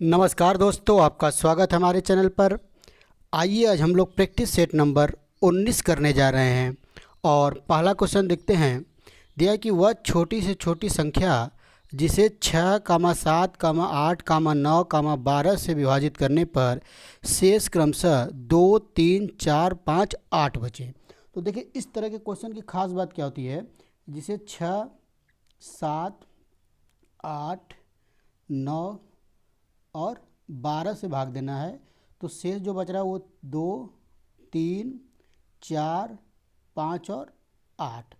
नमस्कार दोस्तों, आपका स्वागत है हमारे चैनल पर। आइए आज हम लोग प्रैक्टिस सेट नंबर 19 करने जा रहे हैं। और पहला क्वेश्चन देखते हैं। दिया कि वह छोटी से छोटी संख्या जिसे 6, 7, 8, 9, 12 से विभाजित करने पर शेष क्रमशः 2, 3, 4, 5, 8 बचे। तो देखिए, इस तरह के क्वेश्चन की खास बात क्या होती है। जिसे 6, 7, 8, 9 और 12 से भाग देना है, तो शेष जो बच रहा है वो 2, 3, 4, 5 और 8।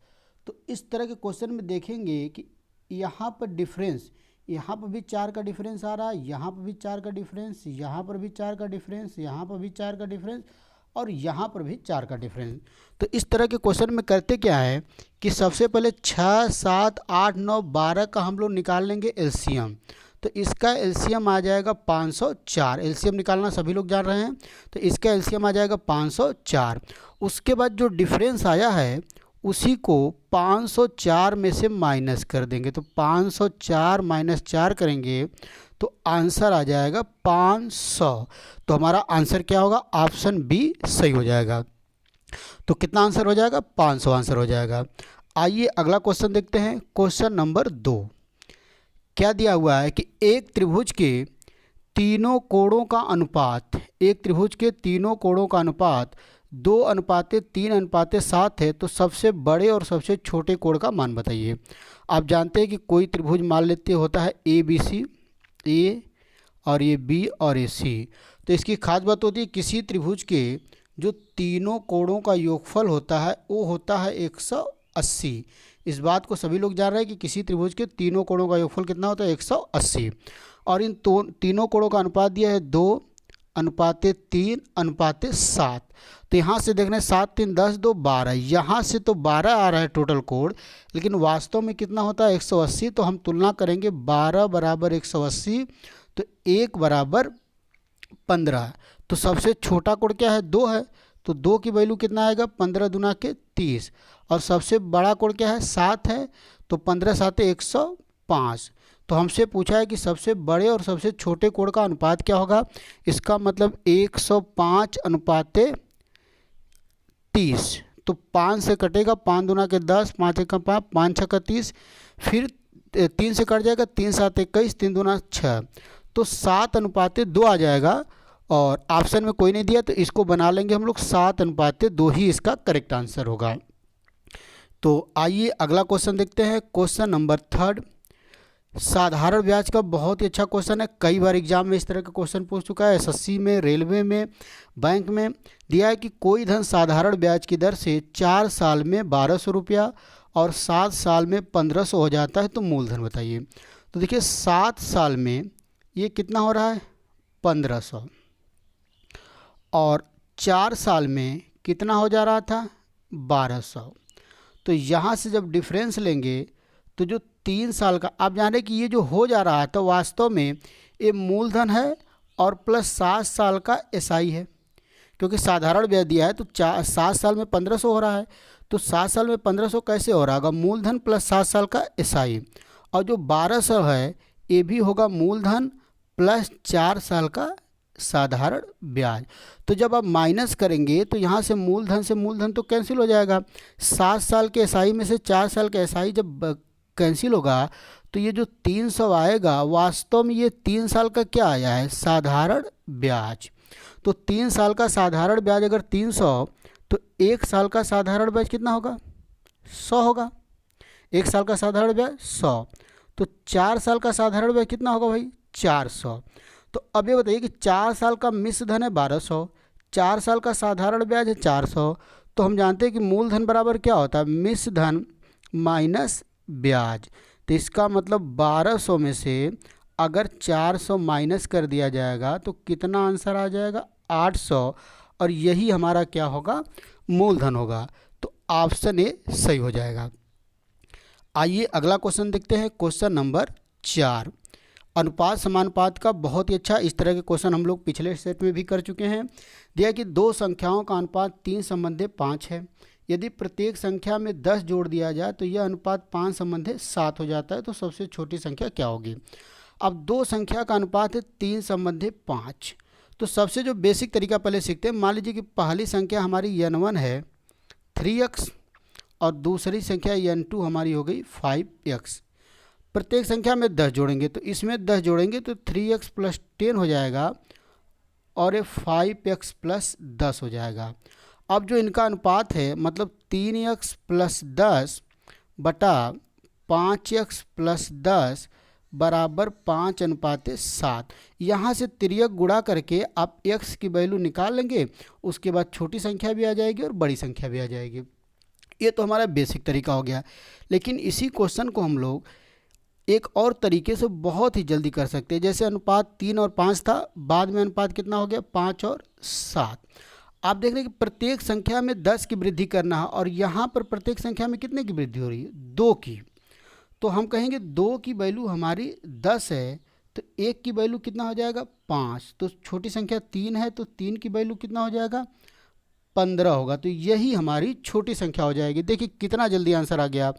तो इस तरह के क्वेश्चन में देखेंगे कि यहाँ पर डिफरेंस, यहाँ पर भी 4 का डिफरेंस आ रहा है, यहाँ पर भी 4 का डिफरेंस, यहाँ पर भी 4 का डिफरेंस, यहाँ पर भी 4 का डिफरेंस और यहाँ पर भी 4 का डिफरेंस। तो इस तरह के क्वेश्चन में करते क्या है कि सबसे पहले 6, 7, 8, 9, 12 का हम लोग निकाल लेंगे एलसीएम। तो इसका एलसीएम आ जाएगा 504। एलसीएम निकालना सभी लोग जान रहे हैं। तो इसका एलसीएम आ जाएगा 504। उसके बाद जो डिफरेंस आया है उसी को 504 में से माइनस कर देंगे। तो 504 माइनस 4 करेंगे तो आंसर आ जाएगा 500। तो हमारा आंसर क्या होगा? ऑप्शन बी सही हो जाएगा। तो कितना आंसर हो जाएगा? 500 आंसर हो जाएगा। आइए अगला क्वेश्चन देखते हैं। क्वेश्चन नंबर 2 क्या दिया हुआ है कि एक त्रिभुज के तीनों कोणों का अनुपात, एक त्रिभुज के तीनों कोणों का अनुपात 2:3:7 है। तो सबसे बड़े और सबसे छोटे कोण का मान बताइए। आप जानते हैं कि कोई त्रिभुज मान लेते होता है ए बी सी, ए और ये बी और ये सी। तो इसकी खास बात होती है किसी त्रिभुज के जो तीनों कोणों का योगफल होता है वो होता है 180। इस बात को सभी लोग जान रहे हैं कि किसी त्रिभुज के तीनों कोणों का योगफल कितना होता है? 180। और इन तीनों कोणों का अनुपात दिया है 2:3:7। तो यहाँ से देख रहे हैं 7, 3, 10, 2, 12। यहाँ से तो 12 आ रहा है टोटल कोण, लेकिन वास्तव में कितना होता है? 180। तो हम तुलना करेंगे 12 बराबर 180 तो 1 बराबर 15। तो सबसे छोटा कोण क्या है? 2 है। तो 2 की वैल्यू कितना आएगा? 15 दूना के 30। और सबसे बड़ा कोण क्या है? 7 है। तो 15 7 105। तो हमसे पूछा है कि सबसे बड़े और सबसे छोटे कोण का अनुपात क्या होगा। इसका मतलब 105:30। तो 5 से कटेगा, 5 दूना के 10, 5 1 5, 5 6 30। फिर 3 से कट जाएगा, 3 7 21, 3 दूना 6। तो 7:2 आ जाएगा। और ऑप्शन में कोई नहीं दिया तो इसको बना लेंगे हम लोग 7:2 ही इसका करेक्ट आंसर होगा। तो आइए अगला क्वेश्चन देखते हैं। क्वेश्चन नंबर 3 साधारण ब्याज का बहुत ही अच्छा क्वेश्चन है। कई बार एग्जाम में इस तरह का क्वेश्चन पूछ चुका है। एसएससी में, रेलवे में, बैंक में दिया है कि कोई धन साधारण ब्याज की दर से 4 साल में 1200 रुपया और 7 साल में 1500 हो जाता है। तो मूलधन बताइए। तो देखिए 7 साल में ये कितना हो रहा है? 1500। और 4 साल में कितना हो जा रहा था? 1200। तो यहाँ से जब डिफरेंस लेंगे तो जो 3 साल का, आप जान रहे कि ये जो हो जा रहा है तो वास्तव में ये मूलधन है और प्लस 7 साल का एसआई है। क्योंकि साधारण ब्याज दिया है तो 7 साल में 1500 हो रहा है। तो 7 साल में 1500 कैसे हो रहा होगा? मूलधन प्लस 7 साल का एसआई। और जो 1200 है ये भी होगा मूलधन प्लस 4 साल का साधारण ब्याज। तो जब आप माइनस करेंगे तो यहाँ से मूलधन तो कैंसिल हो जाएगा। 7 साल के एसआई में से 4 साल का एसआई जब कैंसिल होगा तो ये जो 300 आएगा वास्तव में ये 3 साल का क्या आया है? साधारण ब्याज। तो 3 साल का साधारण ब्याज अगर 300 तो 1 साल का साधारण ब्याज कितना होगा? 100 होगा। 1 साल का साधारण ब्याज 100। तो 4 साल का साधारण ब्याज कितना होगा भाई? 400। तो अब ये बताइए कि 4 साल का मिश्र धन है 1200, 4 साल का साधारण ब्याज है 400। तो हम जानते हैं कि मूलधन बराबर क्या होता है? मिश्र धन माइनस ब्याज। तो इसका मतलब 1200 में से अगर 400 माइनस कर दिया जाएगा तो कितना आंसर आ जाएगा? 800। और यही हमारा क्या होगा? मूलधन होगा। तो ऑप्शन ए सही हो जाएगा। आइए अगला क्वेश्चन देखते हैं। क्वेश्चन नंबर 4 अनुपात समानुपात का बहुत ही अच्छा, इस तरह के क्वेश्चन हम लोग पिछले सेट में भी कर चुके हैं। दिया कि दो संख्याओं का अनुपात 3:5 है। यदि प्रत्येक संख्या में 10 जोड़ दिया जाए तो यह अनुपात 5:7 हो जाता है। तो सबसे छोटी संख्या क्या होगी? अब दो संख्या का अनुपात है 3 संबंधी 5। तो सबसे जो बेसिक तरीका पहले सीखते हैं। मान लीजिए कि पहली संख्या हमारी n1 है 3x और दूसरी संख्या n2 हमारी हो गई 5x। प्रत्येक संख्या में 10 जोड़ेंगे, तो इसमें 10 जोड़ेंगे तो 3x + 10 हो जाएगा और ये 5x + 10 हो जाएगा। अब जो इनका अनुपात है मतलब 3x + 10 बटा 5x + 10 बराबर 5:7। यहाँ से तिर्यक गुणा करके आप x की वैल्यू निकाल लेंगे, उसके बाद छोटी संख्या भी आ जाएगी और बड़ी संख्या भी आ जाएगी। ये तो हमारा बेसिक तरीका हो गया। लेकिन इसी क्वेश्चन को हम लोग एक और तरीके से बहुत ही जल्दी कर सकते हैं। जैसे अनुपात 3 और 5 था, बाद में अनुपात कितना हो गया 5 और 7। आप देख रहे हैं कि प्रत्येक संख्या में 10 की वृद्धि करना है और यहाँ पर प्रत्येक संख्या में कितने की वृद्धि हो रही है 2 की। तो हम कहेंगे 2 की वैल्यू हमारी 10 है तो 1 की वैल्यू कितना हो जाएगा 5। तो छोटी संख्या 3 है तो 3 की वैल्यू कितना हो जाएगा 15 होगा। तो यही हमारी छोटी संख्या हो जाएगी। देखिए कितना जल्दी आंसर आ गया।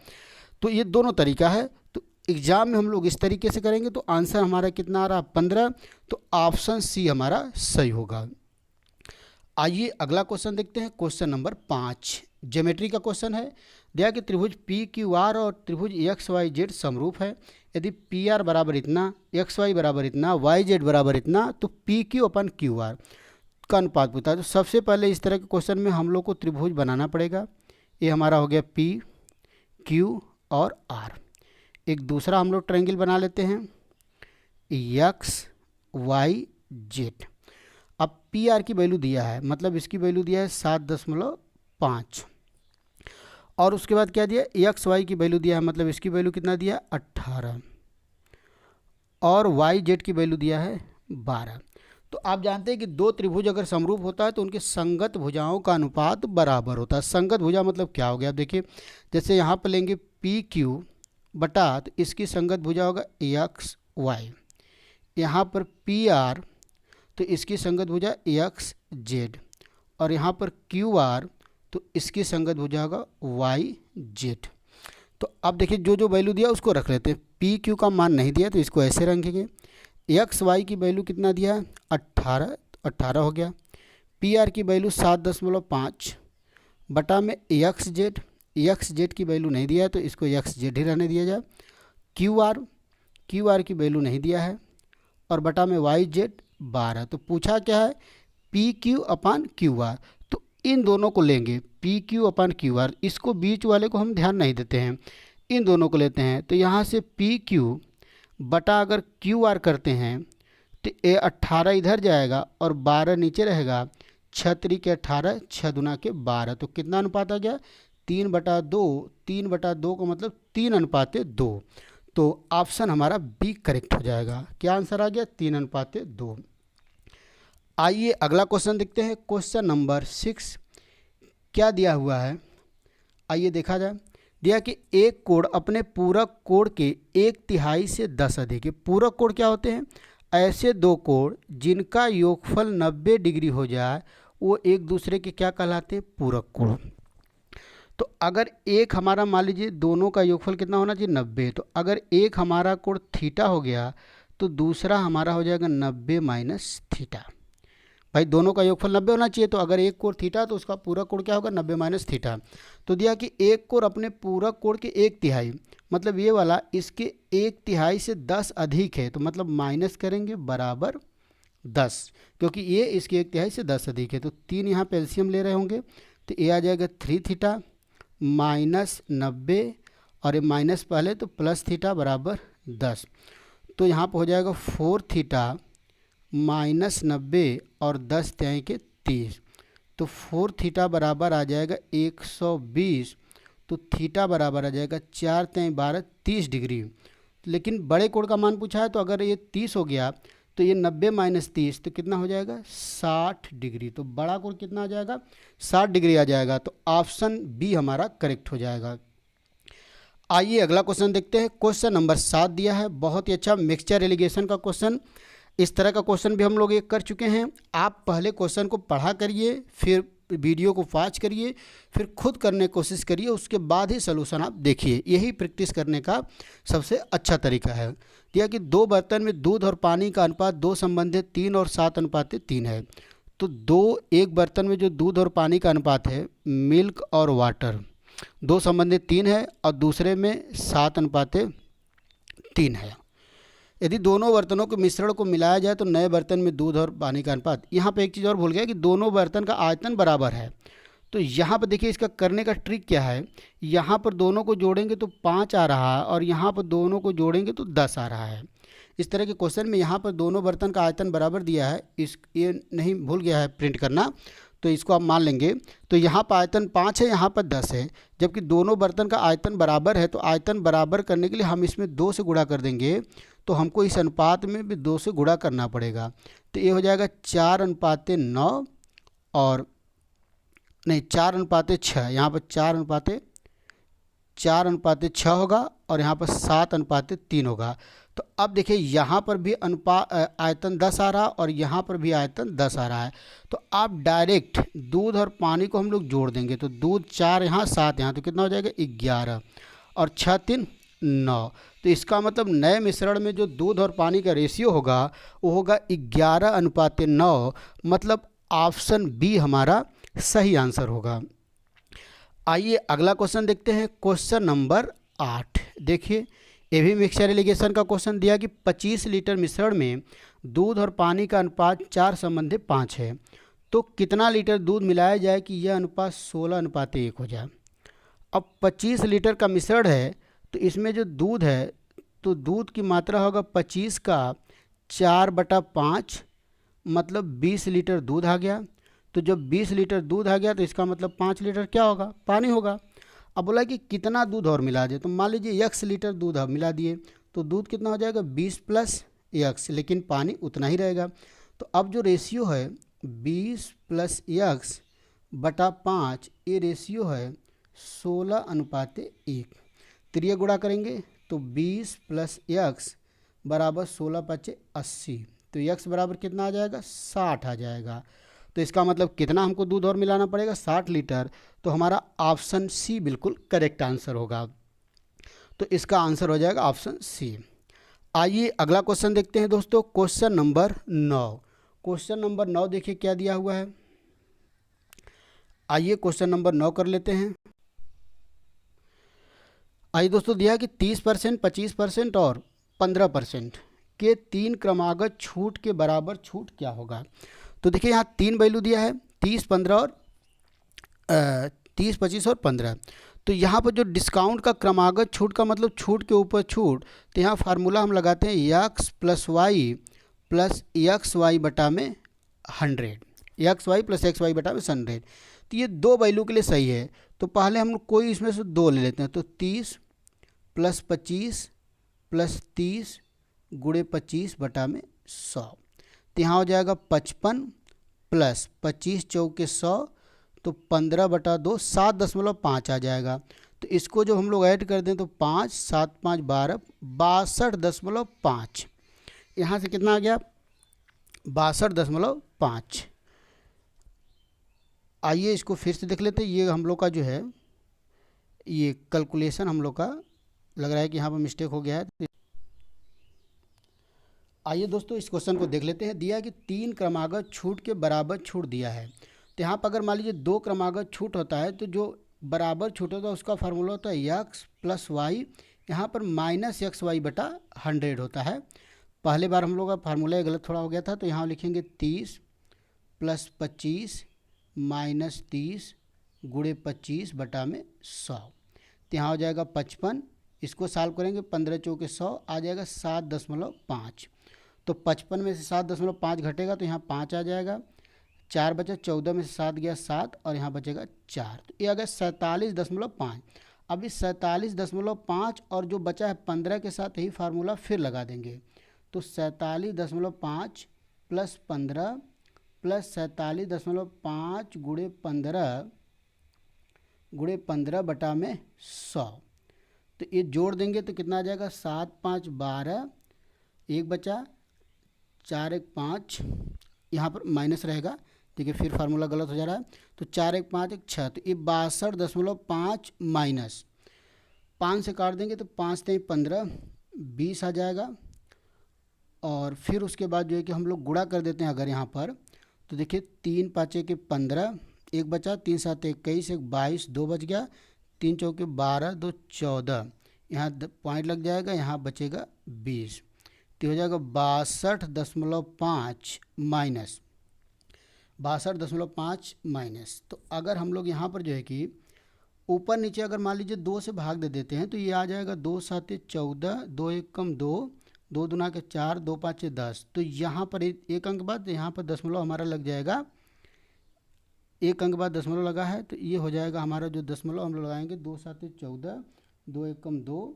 तो ये दोनों तरीका है। तो एग्जाम में हम लोग इस तरीके से करेंगे तो आंसर हमारा कितना आ रहा 15। तो ऑप्शन सी हमारा सही होगा। आइए अगला क्वेश्चन देखते हैं। क्वेश्चन नंबर 5 ज्योमेट्री का क्वेश्चन है। दिया कि त्रिभुज पी क्यू आर और त्रिभुज एक्स वाई जेड समरूप है। यदि पी आर बराबर इतना, एक्स वाई बराबर इतना, वाई जेड बराबर इतना, तो P Q upon Q R का अनुपात पूछता है। तो सबसे पहले इस तरह के क्वेश्चन में हम लोग को त्रिभुज बनाना पड़ेगा। ये हमारा हो गया पी क्यू और आर। एक दूसरा हम लोग ट्रायंगल बना लेते हैं एक्स वाई जेड। अब पी आर की वैल्यू दिया है, मतलब इसकी वैल्यू दिया है 7.5 और उसके बाद क्या दिया एक्स वाई की वैल्यू दिया है, मतलब इसकी वैल्यू कितना दिया 18 और वाई जेड की वैल्यू दिया है 12। तो आप जानते हैं कि दो त्रिभुज अगर समरूप होता है तो उनके संगत भुजाओं का अनुपात बराबर होता है। संगत भुजा मतलब क्या हो गया, आप देखिए जैसे यहाँ पर लेंगे पी क्यू बटा, तो इसकी संगत भुजा होगा एक्स वाई। यहाँ पर पी आर तो इसकी संगत भुजा एक्स जेड और यहाँ पर क्यू आर तो इसकी संगत भुजा होगा वाई जेड। तो अब देखिए जो जो वैल्यू दिया उसको रख लेते हैं। पी क्यू का मान नहीं दिया तो इसको ऐसे रखेंगे। एक्स वाई की वैल्यू कितना दिया है 18 हो गया। पी आर की वैल्यू 7.5 बटा में एक्स जेड की वैल्यू नहीं दिया है तो इसको एक्स जेड ही रहने दिया जाए। क्यू आर की वैल्यू नहीं दिया है और बटा में वाई जेड 12। तो पूछा क्या है पी क्यू अपान क्यू आर। तो इन दोनों को लेंगे पी क्यू अपान क्यू आर, इसको बीच वाले को हम ध्यान नहीं देते हैं, इन दोनों को लेते हैं। तो यहाँ से पी क्यू बटा अगर क्यू आर करते हैं तो ये 18 इधर जाएगा और 12 नीचे रहेगा। 6 त्रिक 18, 6 दूना के 12। तो कितना अनुपात आ गया 3/2। 3/2 का मतलब 3:2। तो ऑप्शन हमारा बी करेक्ट हो जाएगा। क्या आंसर आ गया 3:2। आइए अगला क्वेश्चन देखते हैं। क्वेश्चन नंबर 6 क्या दिया हुआ है, आइए देखा जाए। दिया कि एक कोण अपने पूरक कोण के 1/3 से 10 अधिक है। पूरक कोण क्या होते हैं, ऐसे दो कोण जिनका योगफल 90 डिग्री हो जाए वो एक दूसरे के क्या कहलाते हैं पूरक कोण। तो अगर एक हमारा मान लीजिए दोनों का योगफल कितना होना चाहिए 90, तो अगर एक हमारा कोण थीटा हो गया तो दूसरा हमारा हो जाएगा 90 माइनस थीटा। भाई दोनों का योगफल 90 होना चाहिए, तो अगर एक कोण थीटा तो उसका पूरक कोण क्या होगा 90 माइनस थीटा। तो दिया कि एक कोण अपने पूरक कोण के 1/3, मतलब ये वाला इसके 1/3 से 10 अधिक है, तो मतलब माइनस करेंगे बराबर 10, क्योंकि ये इसके 1/3 से 10 अधिक है। तो 3 यहाँ पे एलसीएम ले रहे होंगे तो ये आ जाएगा 3 थीटा माइनस 90 और ये माइनस पहले तो प्लस थीटा बराबर 10। तो यहाँ पर हो जाएगा 4 थीटा माइनस 90 और 10 त्याई के 30। तो 4 थीटा बराबर आ जाएगा 120। तो थीटा बराबर आ जाएगा 4 त्याई 12 30 डिग्री। लेकिन बड़े कोण का मान पूछा है तो अगर ये 30 हो गया तो ये 90 माइनस 30 तो कितना हो जाएगा 60 डिग्री। तो बड़ा कोण कितना आ जाएगा 60 डिग्री आ जाएगा। तो ऑप्शन बी हमारा करेक्ट हो जाएगा। आइए अगला क्वेश्चन देखते हैं। क्वेश्चन नंबर 7 दिया है, बहुत ही अच्छा मिक्सचर एलिगेशन का क्वेश्चन। इस तरह का क्वेश्चन भी हम लोग एक कर चुके हैं। आप पहले क्वेश्चन को पढ़ा करिए, फिर वीडियो को वॉच करिए, फिर खुद करने की कोशिश करिए, उसके बाद ही सलूशन आप देखिए। यही प्रैक्टिस करने का सबसे अच्छा तरीका है। दिया कि 2 बर्तन में दूध और पानी का अनुपात 2 संबंधित 3 और 7:3 है। तो एक बर्तन में जो दूध और पानी का अनुपात है, मिल्क और वाटर 2 संबंधित 3 है और दूसरे में 7:3 है। यदि दोनों बर्तनों के मिश्रण को मिलाया जाए तो नए बर्तन में दूध और पानी का अनुपात। यहाँ पे एक चीज़ और भूल गया कि दोनों बर्तन का आयतन बराबर है। तो यहाँ पर देखिए इसका करने का ट्रिक क्या है, यहाँ पर दोनों को जोड़ेंगे तो 5 आ रहा है और यहाँ पर दोनों को जोड़ेंगे तो 10 आ रहा है। इस तरह के क्वेश्चन में यहाँ पर दोनों बर्तन का आयतन बराबर दिया है, ये नहीं भूल गया है प्रिंट करना, तो इसको आप मान लेंगे। तो यहाँ पर आयतन 5 है, यहाँ पर 10 है, जबकि दोनों बर्तन का आयतन बराबर है। तो आयतन बराबर करने के लिए हम इसमें 2 से गुणा कर देंगे, तो हमको इस अनुपात में भी 2 से गुणा करना पड़ेगा। तो ये हो जाएगा 4:9 और नहीं 4:6, यहाँ पर 4:6 होगा और यहाँ पर 7:3 होगा। तो अब देखिए यहाँ पर भी आयतन 10 आ रहा और यहाँ पर भी आयतन 10 आ रहा है। तो आप डायरेक्ट दूध और पानी को हम लोग जोड़ देंगे, तो दूध 4 यहाँ 7 यहाँ, तो कितना हो जाएगा 11 और 6 3 9। तो इसका मतलब नए मिश्रण में जो दूध और पानी का रेशियो होगा वो होगा 11:9, मतलब ऑप्शन बी हमारा सही आंसर होगा। आइए अगला क्वेश्चन देखते हैं, क्वेश्चन नंबर 8। देखिए ये भी मिक्सचर एलिगेशन का क्वेश्चन दिया कि 25 लीटर मिश्रण में दूध और पानी का अनुपात 4:5 है, तो कितना लीटर दूध मिलाया जाए कि यह अनुपात 16:1 हो जाए। अब 25 लीटर का मिश्रण है, तो इसमें जो दूध है तो दूध की मात्रा होगा 25 का 4/5, मतलब 20 लीटर दूध आ गया। तो जब 20 लीटर दूध आ गया तो इसका मतलब 5 लीटर क्या होगा, पानी होगा। अब बोला कि कितना दूध और मिला दे, तो मान लीजिए x लीटर दूध अब मिला दिए, तो दूध कितना हो जाएगा 20 + x, लेकिन पानी उतना ही रहेगा। तो अब जो रेशियो है 20 + x/5, ये रेशियो है 16:1। त्रिय गुणा करेंगे तो 20 + x बराबर 16×5 = 80, तो x बराबर कितना आ जाएगा 60 आ जाएगा। तो इसका मतलब कितना हमको दूध और मिलाना पड़ेगा 60 लीटर। तो हमारा ऑप्शन सी बिल्कुल करेक्ट आंसर होगा। तो इसका आंसर हो जाएगा ऑप्शन सी। आइए अगला क्वेश्चन देखते हैं दोस्तों, क्वेश्चन नंबर 9। क्वेश्चन नंबर 9 देखिए क्या दिया हुआ है। आइए क्वेश्चन नंबर 9 कर लेते हैं। आइए दोस्तों दिया है कि 30%, 25% और 15% के 3 क्रमागत छूट के बराबर छूट क्या होगा। तो देखिए यहाँ 3 वैल्यू दिया है, 30, 15 और 30, 25 और 15। तो यहाँ पर जो डिस्काउंट का क्रमागत छूट का मतलब छूट के ऊपर छूट, तो यहाँ फार्मूला हम लगाते हैं x + y + xy बटा में 100, xy + xy बटा में 100। तो ये 2 वैल्यू के लिए सही है। तो पहले हम लोग कोई इसमें से 2 ले लेते हैं, तो 30 + 25 + 30 × 25 बटा में 100। तो यहाँ हो जाएगा 55 + 25 चौके 100, तो 15/2 7.5 आ जाएगा। तो इसको जब हम लोग ऐड कर दें तो 5 7 5 12 62.5, यहाँ से कितना आ गया 62.5। आइए इसको फिर से देख लेते हैं। ये हम लोग का जो है ये कैलकुलेशन हम लोग का लग रहा है कि यहाँ पर मिस्टेक हो गया है। आइए दोस्तों इस क्वेश्चन को देख लेते हैं। दिया कि 3 क्रमागत छूट के बराबर छूट दिया है। तो यहाँ पर अगर मान लीजिए 2 क्रमागत छूट होता है, तो जो बराबर छूट होता है उसका फार्मूला होता है x + y, यहाँ पर -xy/100 होता है। पहले बार हम लोग का फार्मूला गलत थोड़ा हो गया था, तो यहाँ लिखेंगे 30 + 25 - 30 × 25 बटा में 100। तो यहाँ हो जाएगा 55, इसको सॉल्व करेंगे 15 चौके 100 आ जाएगा 7.5। तो 55 में से 7.5 घटेगा तो यहाँ 5 आ जाएगा, 4 बचा, 14 में से 7 गया 7 और यहाँ बचेगा 4, तो ये आ गया 47.5। अब इस 47.5 और जो बचा है 15 के साथ यही फार्मूला फिर लगा देंगे। तो 47.5 + 15 + 47.5 × 15 बटा में 100। तो ये जोड़ देंगे तो कितना आ जाएगा 7 5 12, 1 बचा, 4 1 5, यहाँ पर माइनस रहेगा, देखिए फिर फार्मूला गलत हो जा रहा है। तो 4 1 5 1 6, तो ये 62.5 माइनस 5 से काट देंगे तो 5 3 15 20 आ जाएगा। और फिर उसके बाद जो है कि हम लोग गुणा कर देते हैं अगर यहाँ पर, तो देखिए 3 5 के 15, एक बचा, 3 7 21, एक 22, 2 बच गया, 3 चौके 12, 2 14, यहाँ पॉइंट लग जाएगा, यहाँ बचेगा 20, तो हो जाएगा 62.5 माइनस 62.5 माइनस। तो अगर हम लोग यहाँ पर जो है कि ऊपर नीचे अगर मान लीजिए 2 से भाग दे देते हैं तो ये आ जाएगा 2 7 14, 2 1 कम 2, 2 दूना के 4, 2 5 10। तो यहाँ पर एक अंक बाद यहाँ पर दशमलव हमारा लग जाएगा, एक अंक बाद दशमलव लगा है, तो ये हो जाएगा हमारा जो दशमलव हम लोग लगाएंगे 2 7 14, 2 1 कम 2,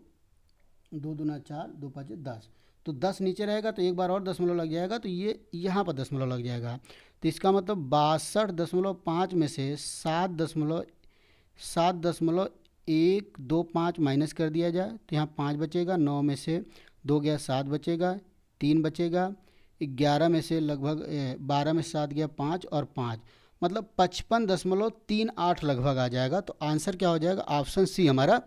2 दूना 4, 2 5 10। तो 10 नीचे रहेगा तो एक बार और दशमलव लग जाएगा, तो ये यहाँ पर दशमलव लग जाएगा। तो इसका मतलब 62.5 में से 7.125 माइनस कर दिया जाए तो यहाँ 5 बचेगा, 9 में से 2 गया 7 बचेगा, 3 बचेगा, 11 में से लगभग 12 में से 7 गया 5 और 5, मतलब 55.38 लगभग आ जाएगा। तो आंसर क्या हो जाएगा, ऑप्शन सी हमारा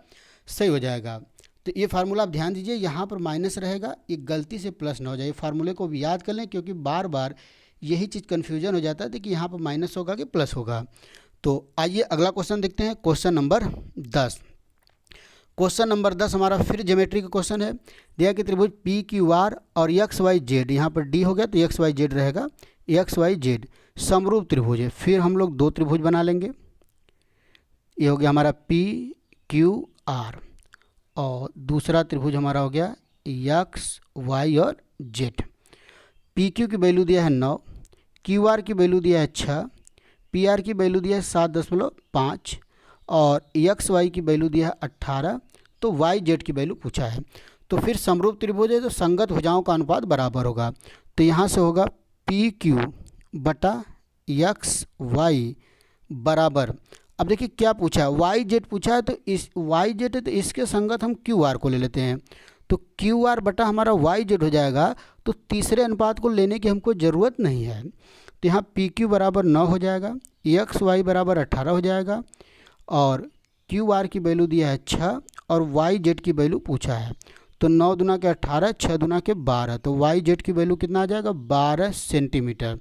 सही हो जाएगा। तो ये फार्मूला आप ध्यान दीजिए, यहाँ पर माइनस रहेगा, ये गलती से प्लस ना हो जाए। फार्मूले को भी याद कर लें क्योंकि बार बार यही चीज़ कन्फ्यूजन हो जाता है कि यहाँ पर माइनस होगा कि प्लस होगा। तो आइए अगला क्वेश्चन देखते हैं, क्वेश्चन नंबर 10। क्वेश्चन नंबर 10 हमारा फिर ज्योमेट्री का क्वेश्चन है। दिया कि त्रिभुज पी क्यू आर और एक्स वाई जेड, यहाँ पर डी हो गया तो एक्स वाई जेड रहेगा, एक्स वाई जेड समरूप त्रिभुज है। फिर हम लोग 2 त्रिभुज बना लेंगे, ये हो गया हमारा पी क्यू आर, और दूसरा त्रिभुज हमारा हो गया एक्स वाई और जेड। पी क्यू की वैल्यू दिया है 9, क्यू आर की वैल्यू दिया है 6, पी आर की वैल्यू दिया है 7.5 और एक्स वाई की वैल्यू दिया है 18। तो वाई जेड की वैल्यू पूछा है। तो फिर समरूप त्रिभुज है तो संगत भुजाओं का अनुपात बराबर होगा। तो यहाँ से होगा पी क्यू बटा एक्स वाई बराबर, अब देखिए क्या पूछा है, वाई जेड पूछा है, तो इस वाई जेड है तो इसके संगत हम क्यू आर को ले लेते हैं। तो क्यू आर बटा हमारा वाई जेड हो जाएगा, तो तीसरे अनुपात को लेने की हमको ज़रूरत नहीं है। तो यहाँ पी क्यू बराबर 9 हो जाएगा, एक्स वाई बराबर 18 हो जाएगा, और क्यू आर की वैल्यू दिया है 6 और वाई जेड की वैल्यू पूछा है। तो 9 दूना के 18, 6 दूना के 12, तो वाई जेड की वैल्यू कितना आ जाएगा, 12 सेंटीमीटर।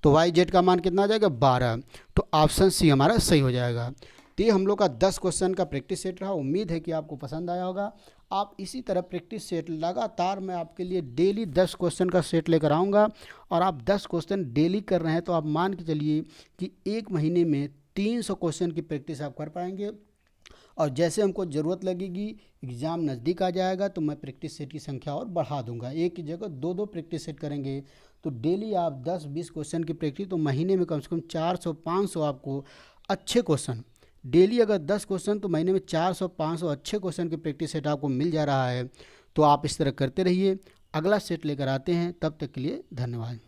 तो वाई जेड का मान कितना आ जाएगा, 12। तो ऑप्शन सी हमारा सही हो जाएगा। तो ये हम लोग का 10 क्वेश्चन का प्रैक्टिस सेट रहा। उम्मीद है कि आपको पसंद आया होगा। आप इसी तरह प्रैक्टिस सेट लगातार मैं आपके लिए डेली 10 क्वेश्चन का सेट लेकर आऊँगा, और आप 10 क्वेश्चन डेली कर रहे हैं तो आप मान के चलिए कि एक महीने में 300 क्वेश्चन की प्रैक्टिस आप कर पाएंगे। और जैसे हमको ज़रूरत लगेगी, एग्ज़ाम नज़दीक आ जाएगा, तो मैं प्रैक्टिस सेट की संख्या और बढ़ा दूंगा। एक की जगह 2-2 प्रैक्टिस सेट करेंगे तो डेली आप 10-20 क्वेश्चन की प्रैक्टिस, तो महीने में कम से कम 400-500 आपको अच्छे क्वेश्चन, डेली अगर 10 क्वेश्चन तो महीने में 400-500 अच्छे क्वेश्चन की प्रैक्टिस सेट आपको मिल जा रहा है। तो आप इस तरह करते रहिए। अगला सेट लेकर आते हैं, तब तक के लिए धन्यवाद।